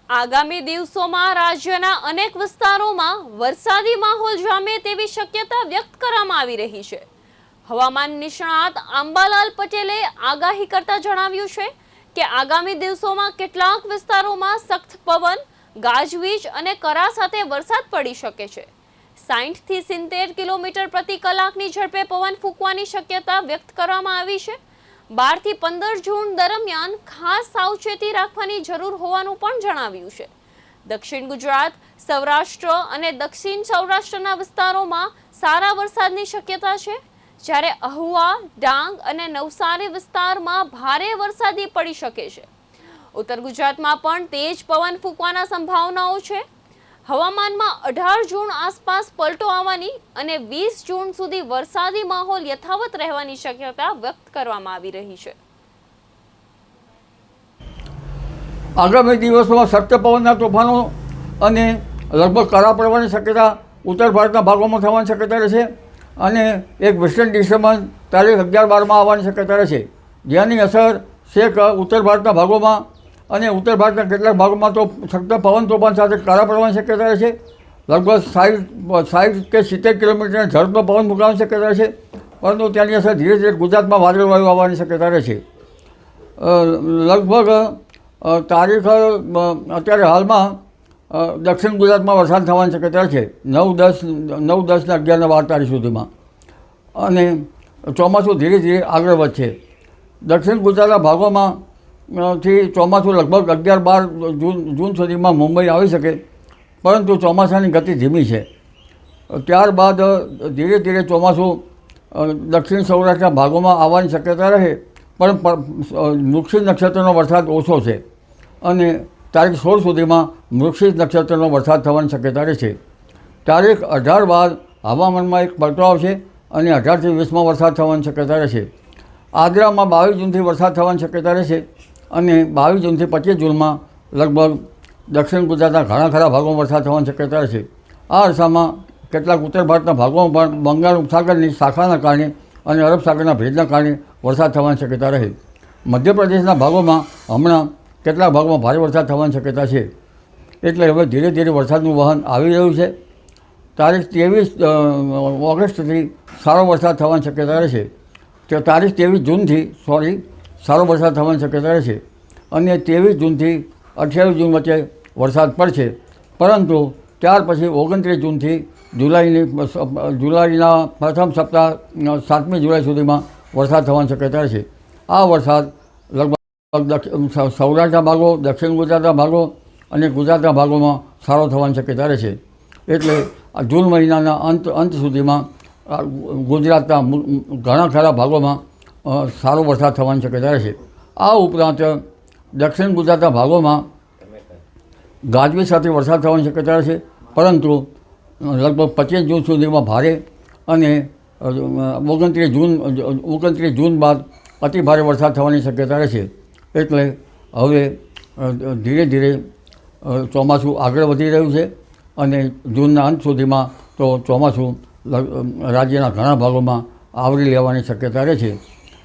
આગામી દિવસોમાં રાજ્યના અનેક વિસ્તારોમાં વરસાદી માહોલ જામે તેવી શક્યતા વ્યક્ત કરવામાં આવી રહી છે। હવામાન નિષ્ણાત અંબાલાલ પટેલે આગાહી કરતા જણાવ્યું છે કે આગામી દિવસોમાં કેટલાક વિસ્તારોમાં સખ્ત પવન, ગાજવીજ અને કરા સાથે વરસાદ પડી શકે છે। 60 થી 70 કિલોમીટર પ્રતિ કલાકની ઝડપે પવન ફૂંકવાની શક્યતા વ્યક્ત કરવામાં આવી છે। 12 થી 15 જૂન દરમિયાન ખાસ સાવચેતી રાખવાની જરૂર હોવાનું પણ જણાવ્યું છે। દક્ષિણ ગુજરાત, સૌરાષ્ટ્ર અને દક્ષિણ સૌરાષ્ટ્રના વિસ્તારોમાં સારા વરસાદની શક્યતા છે, જ્યારે અહુવા, ડાંગ અને નવસારી વિસ્તારમાં ભારે વરસાદી પડી શકે છે। ઉત્તર ગુજરાતમાં પણ તેજ પવન ફૂંકવાના સંભાવનાઓ છે। હવામાનમાં 18 જૂન આસપાસ પલટો આવવાની અને 20 જૂન સુધી વરસાદી માહોલ યથાવત રહેવાની શક્યતા વ્યક્ત કરવામાં આવી રહી છે। આગામી દિવસોમાં સખ્ત પવનના તોફાનો અને લગભગ કરા પડવાની શક્યતા ઉત્તર ભારતના ભાગોમાં થવાની શક્યતા રહેશે અને એક વેસ્ટર્ન ડિસ્ટર્બન્સ તારીખ 11-12માં આવવાની શક્યતા રહેશે, જેની અસર છેક ઉત્તર ભારતના ભાગોમાં અને ઉત્તર ભારતના કેટલાક ભાગોમાં તો સખ્ત પવન તોફાન સાથે કરા પડવાની શક્યતા રહેશે। લગભગ 60 કે 70 કિલોમીટરના ઝડપનો પવન ફૂંકાવાની શક્યતા રહેશે, પરંતુ તેની અસર ધીરે ધીરે ગુજરાતમાં વાદળ વાયુ આવવાની શક્યતા રહેશે। લગભગ તારીખ અત્યારે હાલમાં દક્ષિણ ગુજરાતમાં વરસાદ થવાની શક્યતા છે 9, 10 ને 11 ને 12 તારીખ સુધીમાં, અને ચોમાસું ધીરે ધીરે આગળ વધશે। દક્ષિણ ગુજરાતના ભાગોમાં થી ચોમાસું લગભગ 11-12 જૂન સુધીમાં મુંબઈ આવી શકે, પરંતુ ચોમાસાની ગતિ ધીમી છે। ત્યારબાદ ધીરે ધીરે ચોમાસું દક્ષિણ સૌરાષ્ટ્રના ભાગોમાં આવવાની શક્યતા રહે, પણ મૃગશીર નક્ષત્રનો વરસાદ ઓછો છે અને તારીખ 16 સુધીમાં મૃગશીર નક્ષત્રનો વરસાદ થવાની શક્યતા રહેશે। તારીખ 18 બાદ હવામાનમાં એક પલટો આવશે અને 18 થી 20માં વરસાદ થવાની શક્યતા રહેશે। આગ્રામાં 22 જૂનથી વરસાદ થવાની શક્યતા રહેશે અને 22 જૂનથી 25 જૂનમાં લગભગ દક્ષિણ ગુજરાતના ઘણા ખરા ભાગોમાં વરસાદ થવાની શક્યતા રહેશે। આ અરસામાં કેટલાક ઉત્તર ભારતના ભાગોમાં પણ બંગાળ ઉપસાગરની શાખાના કારણે અને અરબ સાગરના ભેજના કારણે વરસાદ થવાની શક્યતા રહે। મધ્યપ્રદેશના ભાગોમાં હમણાં કેટલાક ભાગોમાં ભારે વરસાદ થવાની શક્યતા છે, એટલે હવે ધીરે ધીરે વરસાદનું વહન આવી રહ્યું છે। તારીખ 23 ઓગસ્ટથી સારો વરસાદ થવાની શક્યતા રહેશે, તો તારીખ 23 જૂનથી સારો વરસાદ થવાની શક્યતા રહેશે અને 23 જૂનથી 28 જૂન વચ્ચે વરસાદ પડશે, પરંતુ ત્યાર પછી 29 જૂનથી જુલાઈના પ્રથમ સપ્તાહ 7મી જુલાઈ સુધીમાં વરસાદ થવાની શક્યતા રહેશે। આ વરસાદ લગભગ સૌરાષ્ટ્રના ભાગો, દક્ષિણ ગુજરાતના ભાગો અને ગુજરાતના ભાગોમાં સારો થવાની શક્યતા રહેશે, એટલે જૂન મહિનાના અંત સુધીમાં ગુજરાતના ઘણા ખરા ભાગોમાં સારો વરસાદ થવાની શક્યતા રહેશે। આ ઉપરાંત દક્ષિણ ગુજરાતના ભાગોમાં ગાજવીજ સાથે વરસાદ થવાની શક્યતા રહેશે, પરંતુ લગભગ 25 જૂન સુધીમાં ભારે અને 29 જૂન બાદ અતિ ભારે વરસાદ થવાની શક્યતા રહેશે। એટલે હવે ધીરે ધીરે ચોમાસું આગળ વધી રહ્યું છે અને જૂનના અંત સુધીમાં તો ચોમાસું રાજ્યના ઘણા ભાગોમાં આવરી લેવાની શક્યતા રહે છે।